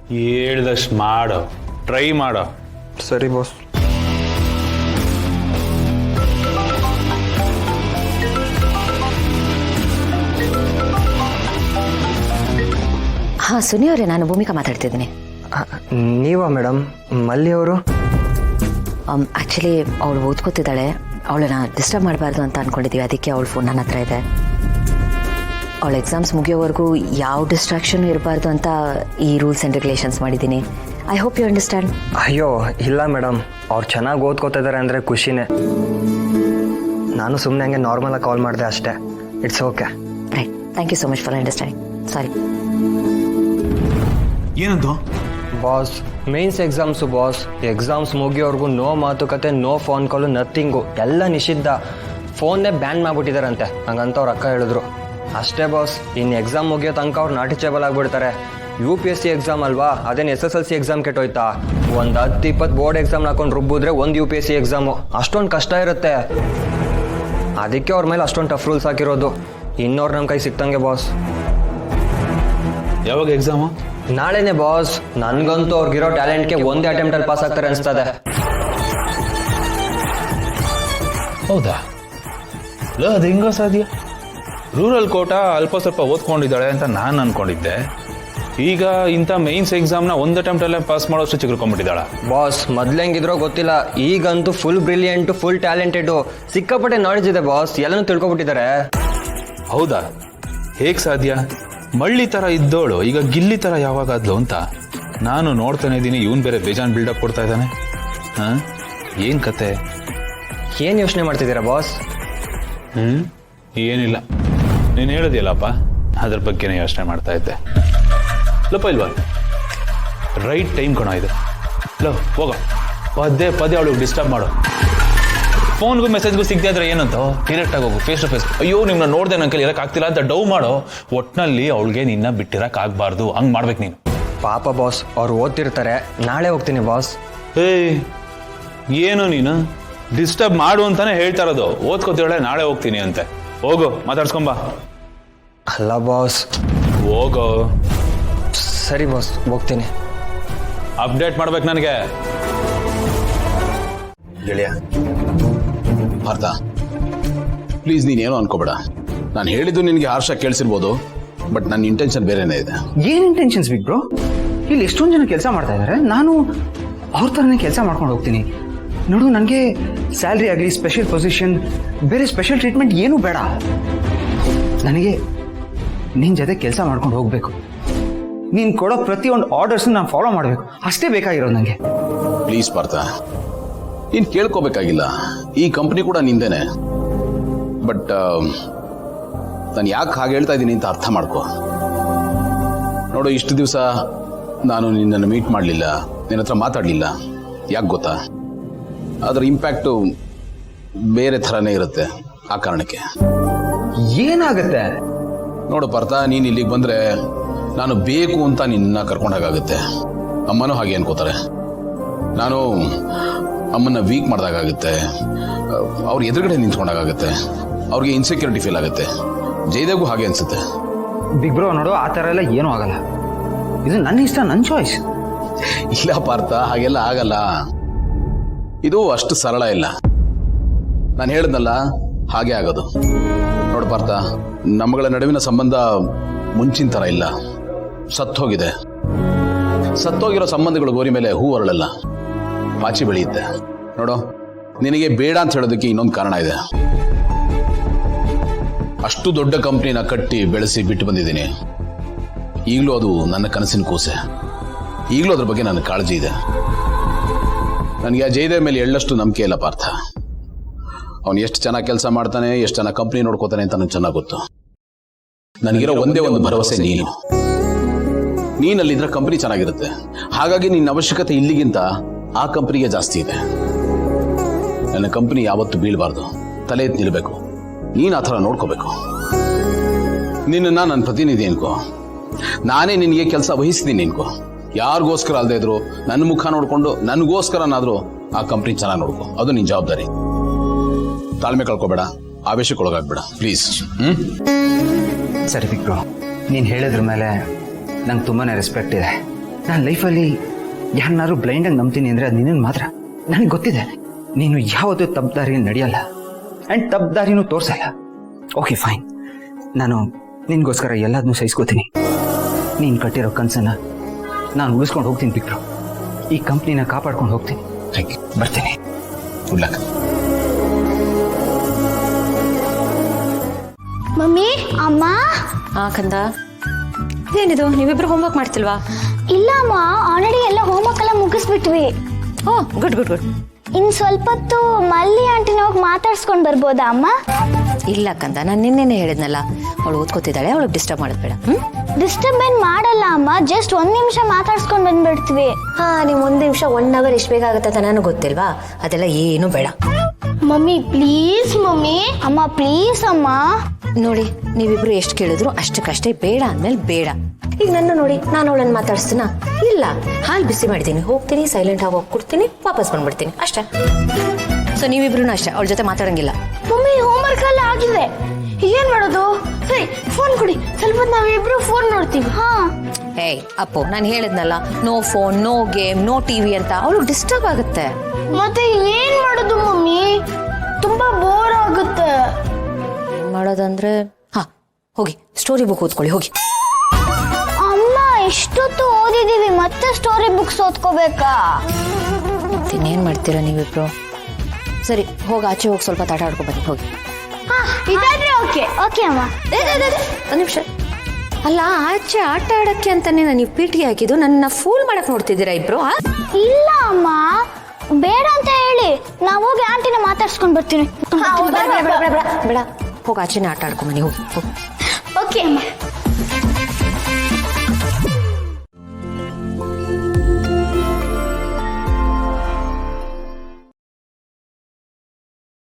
ಹೇಳ್ದಷ್ಟು ಮಾಡೋ, ಟ್ರೈ ಮಾಡೋ. ಸರಿ ಬಾಸ್. ಹಾಂ ಸುನಿ ಅವರೇ, ನಾನು ಭೂಮಿಕಾ ಮಾತಾಡ್ತಿದ್ದೀನಿ. ನೀವಾ ಮೇಡಮ್? ಮಲ್ಲಿ ಅವರು? ಆ್ಯಕ್ಚುಲಿ ಅವಳು ಓದ್ಕೋತಿದ್ದಾಳೆ, ಅವಳನ್ನ ಡಿಸ್ಟರ್ಬ್ ಮಾಡಬಾರ್ದು ಅಂತ ಅಂದ್ಕೊಂಡಿದ್ದೀವಿ, ಅದಕ್ಕೆ ಅವಳ ಫೋನ್ ನನ್ನ ಹತ್ರ ಇದೆ. ಅವಳ ಎಕ್ಸಾಮ್ಸ್ ಮುಗಿಯೋವರೆಗೂ ಯಾವ ಡಿಸ್ಟ್ರಾಕ್ಷನ್ ಇರಬಾರ್ದು ಅಂತ ಈ ರೂಲ್ಸ್ ಆ್ಯಂಡ್ ರೆಗ್ಯುಲೇಷನ್ಸ್ ಮಾಡಿದ್ದೀನಿ. I hope you understand. ಅಯ್ಯೋ ಇಲ್ಲ ಮೇಡಮ್, ಅವ್ರು ಚೆನ್ನಾಗಿ ಓದ್ಕೋತಿದ್ದಾರೆ ಅಂದರೆ ಖುಷಿನೇ. ನಾನು ಸುಮ್ಮನೆ ಹಂಗೆ ನಾರ್ಮಲಾಗಿ ಕಾಲ್ ಮಾಡಿದೆ ಅಷ್ಟೇ. It's okay. Right, thank you so much for understanding. Sorry. ಏನಂತ boss, mains exams boss. Exams ಮುಗಿಯೋರ್ಗು ನೋ ಮಾತುಕತೆ, ನೋ ಫೋನ್ ಕಾಲು, ನಥಿಂಗು, ಎಲ್ಲ ನಿಷಿದ್ಧ. ಫೋನ್ನೇ ಬ್ಯಾನ್ ಮಾಡಿಬಿಟ್ಟಿದಾರಂತೆ, ಹಂಗಂತ ಅವ್ರ ಅಕ್ಕ ಹೇಳಿದ್ರು. ಅಷ್ಟೇ ಬಾಸ್, ಇನ್ನು ಎಕ್ಸಾಮ್ ಮುಗಿಯೋ ತನಕ ಅವ್ರು ನಾಟಿಚೇಬಲ್ ಆಗಿಬಿಡ್ತಾರೆ. UPSC ಎಕ್ಸಾಮ್ ಅಲ್ವಾ, ಅದೇನು SSLC ಎಕ್ಸಾಮ್ ಕೆಟ್ಟೋಯ್ತಾ? ಒಂದು 10-20 ಬೋರ್ಡ್ ಎಕ್ಸಾಮ್ ಹಾಕೊಂಡು ರುಬ್ಬಿದ್ರೆ ಒಂದು UPSC ಎಕ್ಸಾಮು. ಅಷ್ಟೊಂದು ಕಷ್ಟ ಇರುತ್ತೆ. ಅದಕ್ಕೆ ಅವ್ರ ಮೇಲೆ ಅಷ್ಟೊಂದು ಟಫ್ ರೂಲ್ಸ್ ಹಾಕಿರೋದು. ಇನ್ನೋರು ನಮ್ಮ ಕೈ ಸಿಕ್ತಂಗೆ ಬಾಸ್. ಯಾವಾಗ ಎಕ್ಸಾಮು? ನಾಳೆನೆ ಬಾಸ್. ನನ್ಗಂತೂ ಅವ್ರಿಗಿರೋ ಟ್ಯಾಲೆಂಟ್ಗೆ ಒಂದೇ ಅಟೆಂಪ್ಟಲ್ಲಿ ಪಾಸ್ ಆಗ್ತಾರೆ ಅನಿಸ್ತದೆ. ಹೌದಾ? ಅದು ಹೆಂಗೋ ಸಾಧ್ಯ? ರೂರಲ್ ಕೋಟ ಅಲ್ಪ ಸ್ವಲ್ಪ ಓದ್ಕೊಂಡಿದ್ದಾಳೆ ಅಂತ ನಾನು ಅನ್ಕೊಂಡಿದ್ದೆ. ಈಗ ಇಂಥ ಮೇನ್ಸ್ ಎಕ್ಸಾಮ್ನ ಒಂದು ಅಟೆಂಪ್ಟಲ್ಲೇ ಪಾಸ್ ಮಾಡೋಷ್ಟು ಚಿಗುರ್ಕೊಂಡ್ಬಿಟ್ಟಿದ್ದಾಳ. ಬಾಸ್, ಮೊದ್ಲೆಂಗಿದ್ರೋ ಗೊತ್ತಿಲ್ಲ, ಈಗಂತೂ ಫುಲ್ ಬ್ರಿಲಿಯಂಟು, ಫುಲ್ ಟ್ಯಾಲೆಂಟೆಡು, ಸಿಕ್ಕಾಪಟ್ಟೆ ನಾಲೆಜ್ ಇದೆ ಬಾಸ್. ಎಲ್ಲನೂ ತಿಳ್ಕೊಬಿಟ್ಟಿದ್ದಾರೆ. ಹೌದಾ? ಹೇಗೆ ಸಾಧ್ಯ? ಮಳ್ಳಿ ಥರ ಇದ್ದೋಳು ಈಗ ಗಿಲ್ಲಿ ಥರ ಯಾವಾಗಾದ್ಲು ಅಂತ ನಾನು ನೋಡ್ತಾನೆ ಇದ್ದೀನಿ. ಇವನು ಬೇರೆ ಬೇಜಾನ್ ಬಿಲ್ಡಪ್ ಕೊಡ್ತಾ ಇದ್ದಾನೆ. ಹಾಂ, ಏನು ಕತೆ? ಏನು ಯೋಚನೆ ಮಾಡ್ತಿದ್ದೀರಾ ಬಾಸ್? ಏನಿಲ್ಲ, ನೀನು ಹೇಳಿದೆಯಲ್ಲಪ್ಪ, ಅದ್ರ ಬಗ್ಗೆನೇ ಯೋಚನೆ ಮಾಡ್ತಾ ಇದ್ದೆ. ಲಪ್ಪ ಇಲ್ವಾ, ರೈಟ್ ಟೈಮ್ ಕಣೋ ಇದು. ಹೋಗ, ಪದೇ ಪದೇ ಅವಳಿಗೆ ಡಿಸ್ಟರ್ಬ್ ಮಾಡು. ಫೋನ್ಗೂ ಮೆಸೇಜ್ಗೂ ಸಿಗದೆ ಇದ್ರೆ ಏನಂತ ಡೈರೆಕ್ಟಾಗಿ ಹೋಗು, ಫೇಸ್ ಟು ಫೇಸ್. ಅಯ್ಯೋ, ನಿಮ್ಮನ್ನ ನೋಡ್ದೆ ನನ್ನ ಕೈಲಿ ಇರೋಕ್ಕಾಗ್ತಿಲ್ಲ ಅಂತ ಡೌ ಮಾಡೋ. ಒಟ್ಟಿನಲ್ಲಿ ಅವಳಿಗೆ ನಿನ್ನ ಬಿಟ್ಟಿರೋಕ್ಕಾಗಬಾರ್ದು, ಹಂಗೆ ಮಾಡ್ಬೇಕು ನೀನು. ಪಾಪ ಬಾಸ್, ಅವ್ರು ಓದ್ತಿರ್ತಾರೆ. ನಾಳೆ ಹೋಗ್ತೀನಿ ಬಾಸ್. ಏನು ನೀನು ಡಿಸ್ಟರ್ಬ್ ಮಾಡು ಅಂತಾನೆ ಹೇಳ್ತಾ ಇರೋದು. ಓದ್ಕೋತಿರಳೆ ನಾಳೆ ಹೋಗ್ತೀನಿ ಅಂತೆ. ಹೋಗು, ಮಾತಾಡ್ಸ್ಕೊಂಬ. ಅಲ್ಲ ಬಾಸ್. ಹೋಗೋ. ಸರಿ ಬಾಸ್, ಹೋಗ್ತೀನಿ. ಅಪ್ಡೇಟ್ ಮಾಡ್ಬೇಕು ನನಗೆ. ಗೆಳೆಯ ಭಾರತ, ಪ್ಲೀಸ್ ನೀನೇನೋ ಅನ್ಕೋಬೇಡ. ನಾನು ಹೇಳಿದ್ದು ನಿನಗೆ ಹಾರ್ಷ ಕೇಳಿಸಿರ್ಬೋದು, ಬಟ್ ನನ್ನ ಇಂಟೆನ್ಷನ್ ಬೇರೆನೇ ಇದೆ. ಏನ್ ಇಂಟೆನ್ಷನ್ಸ್ ಬಿಗ್ ಬ್ರೋ? ಇಲ್ಲಿ ಎಷ್ಟೊಂದು ಜನ ಕೆಲಸ ಮಾಡ್ತಾ ಇದ್ದಾರೆ, ನಾನು ಅವ್ರ ಥರನೇ ಕೆಲಸ ಮಾಡ್ಕೊಂಡು ಹೋಗ್ತೀನಿ. ನೋಡು, ನನಗೆ ಸ್ಯಾಲ್ರಿ ಆಗಲಿ, ಸ್ಪೆಷಲ್ ಪೊಸಿಷನ್, ಬೇರೆ ಸ್ಪೆಷಲ್ ಟ್ರೀಟ್ಮೆಂಟ್ ಏನೂ ಬೇಡ. ನನಗೆ ನಿನ್ನ ಜೊತೆ ಕೆಲಸ ಮಾಡ್ಕೊಂಡು ಹೋಗಬೇಕು. ನೀನು ಕೊಡೋ ಪ್ರತಿಯೊಂದು ಆರ್ಡರ್ಸ್ನ ನಾನು ಫಾಲೋ ಮಾಡಬೇಕು, ಅಷ್ಟೇ ಬೇಕಾಗಿರೋದು ನನಗೆ. ಪ್ಲೀಸ್ ಭಾರತ, ನೀನು ಕೇಳ್ಕೋಬೇಕಾಗಿಲ್ಲ. ಈ ಕಂಪ್ನಿ ಕೂಡ ನಿಂದೇನೆ. ಬಟ್ ನಾನು ಯಾಕೆ ಹಾಗೆ ಹೇಳ್ತಾ ಇದ್ದೀನಿ ಅಂತ ಅರ್ಥ ಮಾಡ್ಕೋ. ನೋಡು, ಇಷ್ಟು ದಿವಸ ನಾನು ನಿನ್ನನ್ನು ಮೀಟ್ ಮಾಡಲಿಲ್ಲ, ನಿನ್ನ ಹತ್ರ ಮಾತಾಡಲಿಲ್ಲ. ಯಾಕೆ ಗೊತ್ತಾ? ಅದರ ಇಂಪ್ಯಾಕ್ಟು ಬೇರೆ ಥರನೇ ಇರುತ್ತೆ. ಆ ಕಾರಣಕ್ಕೆ ಏನಾಗುತ್ತೆ? ನೋಡು ಪಾರ್ಥ, ನೀನು ಇಲ್ಲಿಗೆ ಬಂದರೆ ನಾನು ಬೇಕು ಅಂತ ನಿನ್ನ ಕರ್ಕೊಂಡಾಗುತ್ತೆ. ಅಮ್ಮನೂ ಹಾಗೆ ಅನ್ಕೋತಾರೆ. ನಾನು ಅಮ್ಮನ್ನ ವೀಕ್ ಮಾಡಿದಾಗುತ್ತೆ, ಅವ್ರ ಎದುರುಗಡೆ ನಿಂತ್ಕೊಂಡಾಗುತ್ತೆ, ಅವ್ರಿಗೆ ಇನ್ಸೆಕ್ಯೂರಿಟಿ ಫೀಲ್ ಆಗುತ್ತೆ. ಜಯದೇವ್ಗೂ ಹಾಗೆ ಅನ್ಸುತ್ತೆ. ಬಿಗ್ ಬ್ರೋ ನೋಡು, ಆ ಥರ ಎಲ್ಲ ಏನೂ ಆಗಲ್ಲ. ಇದು ನನ್ನ ಇಷ್ಟ, ನನ್ನ ಚಾಯ್ಸ್. ಇಲ್ಲ ಪಾರ್ಥ, ಹಾಗೆಲ್ಲ ಆಗಲ್ಲ. ಇದು ಅಷ್ಟು ಸರಳ ಇಲ್ಲ. ನಾನು ಹೇಳಿದ್ನಲ್ಲ, ಹಾಗೆ ಆಗೋದು. ನೋಡು ಪಾರ್ಥ, ನಮ್ಮಗಳ ನಡುವಿನ ಸಂಬಂಧ ಮುಂಚಿನ ಥರ ಇಲ್ಲ, ಸತ್ತೋಗಿದೆ. ಸತ್ತೋಗಿರೋ ಸಂಬಂಧಗಳು ಗೋರಿ ಮೇಲೆ ಹೂ ಹೊರಳಲ್ಲ, ಪಾಚಿ ಬೆಳೆಯುತ್ತೆ. ನೋಡು, ನಿನಗೆ ಬೇಡ ಅಂತ ಹೇಳೋದಕ್ಕೆ ಇನ್ನೊಂದು ಕಾರಣ ಇದೆ. ಅಷ್ಟು ದೊಡ್ಡ ಕಂಪ್ನಿನ ಕಟ್ಟಿ ಬೆಳೆಸಿ ಬಿಟ್ಟು ಬಂದಿದ್ದೀನಿ. ಈಗಲೂ ಅದು ನನ್ನ ಕನಸಿನ ಕೂಸೆ. ಈಗಲೂ ಅದ್ರ ಬಗ್ಗೆ ನನ್ನ ಕಾಳಜಿ ಇದೆ. ನನಗೆ ಆ ಜಯದೇವ್ ಮೇಲೆ ಎಳ್ಳಷ್ಟು ನಂಬಿಕೆ ಇಲ್ಲ ಪಾರ್ಥ. ಅವನು ಎಷ್ಟು ಚೆನ್ನಾಗಿ ಕೆಲಸ ಮಾಡ್ತಾನೆ, ಎಷ್ಟು ಚೆನ್ನಾಗಿ ಕಂಪ್ನಿ ನೋಡ್ಕೋತಾನೆ ಅಂತ ನನಗೆ ಚೆನ್ನಾಗಿ ಗೊತ್ತು. ನನಗಿರೋ ಒಂದೇ ಒಂದು ಭರವಸೆ ನೀನು. ನೀನಲ್ಲಿದ್ರೆ ಕಂಪ್ನಿ ಚೆನ್ನಾಗಿರುತ್ತೆ. ಹಾಗಾಗಿ ನಿನ್ನ ಅವಶ್ಯಕತೆ ಇಲ್ಲಿಗಿಂತ ಆ ಕಂಪ್ನಿಗೆ ಜಾಸ್ತಿ ಇದೆ. ನನ್ನ ಕಂಪ್ನಿ ಯಾವತ್ತೂ ಬೀಳಬಾರ್ದು, ತಲೆ ಎತ್ತಿ ನಿಲ್ಲಬೇಕು. ನೀನು ಆ ಥರ ನೋಡ್ಕೋಬೇಕು. ನಿನ್ನನ್ನು ನನ್ನ ಪ್ರತಿನಿಧಿ ಅನ್ಕೋ. ನಾನೇ ನಿನಗೆ ಕೆಲಸ ವಹಿಸ್ತೀನಿ ಅನ್ಕೋ. ಯಾರಿಗೋಸ್ಕರ ಅಲ್ಲದೆ ಇದ್ರು ನನ್ನ ಮುಖ ನೋಡಿಕೊಂಡು ನನಗೋಸ್ಕರನಾದರೂ ಆ ಕಂಪ್ನಿ ಚೆನ್ನಾಗಿ ನೋಡ್ಕೋ. ಅದು ನಿನ್ನ ಜವಾಬ್ದಾರಿ. ತಾಳ್ಮೆ ಕಳ್ಕೊಬೇಡ, ಆವೇಶಕ್ಕೊಳಗಾಗ್ಬೇಡ ಪ್ಲೀಸ್. ಸರಿ ಬಿಗ್ ಬ್ರೋ, ನೀನು ಹೇಳಿದ್ರ ಮೇಲೆ ನಂಗೆ ತುಂಬಾ ರೆಸ್ಪೆಕ್ಟ್ ಇದೆ. ನಾನು ಲೈಫಲ್ಲಿ ಯಾರನ್ನಾರು ಬ್ಲೈಂಡಾಗಿ ನಂಬ್ತೀನಿ ಅಂದರೆ ಅದು ನಿನ್ನನ್ನು ಮಾತ್ರ. ನನಗೆ ಗೊತ್ತಿದೆ ನೀನು ಯಾವುದೂ ತಪ್ಪು ದಾರಿಯಲ್ಲಿ ನಡೆಯಲ್ಲ ಆ್ಯಂಡ್ ತಪ್ಪು ದಾರಿನೂ ತೋರಿಸಲ್ಲ. ಓಕೆ ಫೈನ್, ನಾನು ನಿನಗೋಸ್ಕರ ಎಲ್ಲದನ್ನೂ ಸಹಿಸ್ಕೋತೀನಿ. ನೀನು ಕಟ್ಟಿರೋ ಕನಸನ್ನು ನಾನು ಉಳಿಸ್ಕೊಂಡು ಹೋಗ್ತೀನಿ ಬಿಕ್ರು. ಈ ಕಂಪ್ನಿನ ಕಾಪಾಡ್ಕೊಂಡು ಹೋಗ್ತೀನಿ. Thank you. ಬರ್ತೀನಿ. Good luck. ಮಮ್ಮಿ, ಅಮ್ಮ. ಕಂದ, ಏನಿದು ನೀವಿಬ್ರು ಹೋಮ್ವರ್ಕ್ ಮಾಡ್ತಿಲ್ವಾ? ಇಲ್ಲ ಅಮ್ಮ, ಆಲ್ರೆಡಿ ಎಲ್ಲ ಹೋಮ್ವರ್ಕ್ ಎಲ್ಲ ಮುಗಿಸ್ಬಿಟ್ವಿ. ಓ ಗುಡ್ ಗುಡ್ ಗುಡ್. ಇನ್ ಸ್ವಲ್ಪ ಹೊತ್ತು ಮಲ್ಲಿ ಆಂಟಿನ ಹೋಗಿ ಮಾತಾಡ್ಸ್ಕೊಂಡ್ ಬರ್ಬೋದಾ ಅಮ್ಮ? ಇಲ್ಲ ಕಂದ, ನಾನು ನಿನ್ನೆನೆ ಹೇಳಿದ್ನಲ್ಲ, ಅವಳು ಓದ್ಕೋತಿದ್ದಾಳೆ, ಅವಳಿಗೆ ಡಿಸ್ಟರ್ಬ್ ಮಾಡೋದು ಬೇಡ. ಡಿಸ್ಟರ್ಬ್ ಏನ್ ಮಾಡಲ್ಲ ಅಮ್ಮ, ಜಸ್ಟ್ 1 ನಿಮಿಷ ಮಾತಾಡ್ಸ್ಕೊಂಡ್ ಬಂದ್ಬಿಡ್ತೀವಿ. ನೀವು 1 ನಿಮಿಷ 1 ಅವರ್ ಎಷ್ಟು ಬೇಕಾಗುತ್ತೆ ಅಂತ ನನಗೆ ಗೊತ್ತಿಲ್ವಾ? ಅದೆಲ್ಲ ಏನು ಬೇಡ. Mummy please mummy. ಅಮ್ಮ ಪ್ಲೀಸ್ ಅಮ್ಮ. ನೋಡಿ, ನೀವಿಬ್ರು ಎಷ್ಟು ಕೇಳಿದ್ರು ಅಷ್ಟಕ್ಕಷ್ಟೇ, ಬೇಡ ಅಂದ್ಮೇಲೆ ಬೇಡ. ಈಗ ನನ್ನ ನೋಡಿ, ನಾನು ಅವಳನ್ನು ಮಾತಾಡಿಸ್ತೀನ? ಇಲ್ಲ, ಹಾಲು ಬಿಸಿ ಮಾಡಿದ್ದೀನಿ, ಹೋಗ್ತೀನಿ, ಸೈಲೆಂಟ್ ಆಗಿ ಹೋಗಿ ಕೊಡ್ತೀನಿ, ವಾಪಸ್ ಬಂದ್ಬಿಡ್ತೀನಿ ಅಷ್ಟೇ. ಸೊ ನೀವಿಬ್ರು ಅಷ್ಟೇ, ಅವಳ ಜೊತೆ ಮಾತಾಡಂಗಿಲ್ಲ. ಮಮ್ಮಿ ಹೋಮ್ವರ್ಕ್ ಎಲ್ಲ ಆಗಿದೆ, ಏನ್ ಮಾಡೋದು? ಸರಿ, ಫೋನ್ ಕೊಡಿ, ಸ್ವಲ್ಪ ನಾವಿಬ್ರು ಫೋನ್ ನೋಡ್ತೀವಿ. ಹಾ. ಏಯ್ ಅಪ್ಪು, ನಾನು ಹೇಳಿದ್ನಲ್ಲ, no phone, no game, no TV ಅಂತ. ಅವಳು ಡಿಸ್ಟರ್ಬ್ ಆಗುತ್ತೆ. ಮತ್ತೆ ಏನ್ ಮಾಡೋದು ಮಮ್ಮಿ? ತುಂಬಾ ಬೋರ್ ಆಗುತ್ತೆ. ಏನ್ ಮಾಡೋದಂದ್ರೆ, ಹೋಗಿ ಸ್ಟೋರಿ ಬುಕ್ ಓದ್ಕೊಳ್ಳಿ, ಹೋಗಿ. ಅಮ್ಮ, ಇಷ್ಟೊತ್ತು ಓದಿದೀವಿ, ಮತ್ತೆ ಸ್ಟೋರಿ ಬುಕ್ಸ್ ಓದ್ಕೋಬೇಕಾ? ಇನ್ನೇನ್ ಮಾಡ್ತೀರಾ ನೀವಿಬ್ರು? ಸರಿ, ಹೋಗಿ ಆಚೆ ಹೋಗಿ ಸ್ವಲ್ಪ ಆಟ ಆಡ್ಕೊ ಬನ್ನಿ, ಹೋಗಿ. ಇದಾದ್ರೆ ಓಕೆ. ಓಕೆ ಅಮ್ಮ. ಒಂದು ನಿಮಿಷ. ಅಲ್ಲ, ಆಚೆ ಆಟ ಆಡಕ್ಕೆ ಅಂತಾನೆ ನೀವು ಪೀಟಿ ಹಾಕಿದ್ದು, ನನ್ನ ಫೂಲ್ ಮಾಡಕ್ ನೋಡ್ತಿದ್ದೀರಾ ಇಬ್ರು? ಇಲ್ಲ ಅಮ್ಮ, ಬೇಡ ಅಂತ ಹೇಳಿ ನಾವು ಹೋಗಿ ಆಂಟಿನ ಮಾತಾಡ್ಸ್ಕೊಂಡ್ ಬರ್ತೀನಿ. ಬೇಡ, ಹೋಗಿ ಆಚೆನೆ ಆಟ ಆಡ್ಕೊಂಬನ್ನಿ, ಹೋಗಿ. ಓಕೆ ಅಮ್ಮ.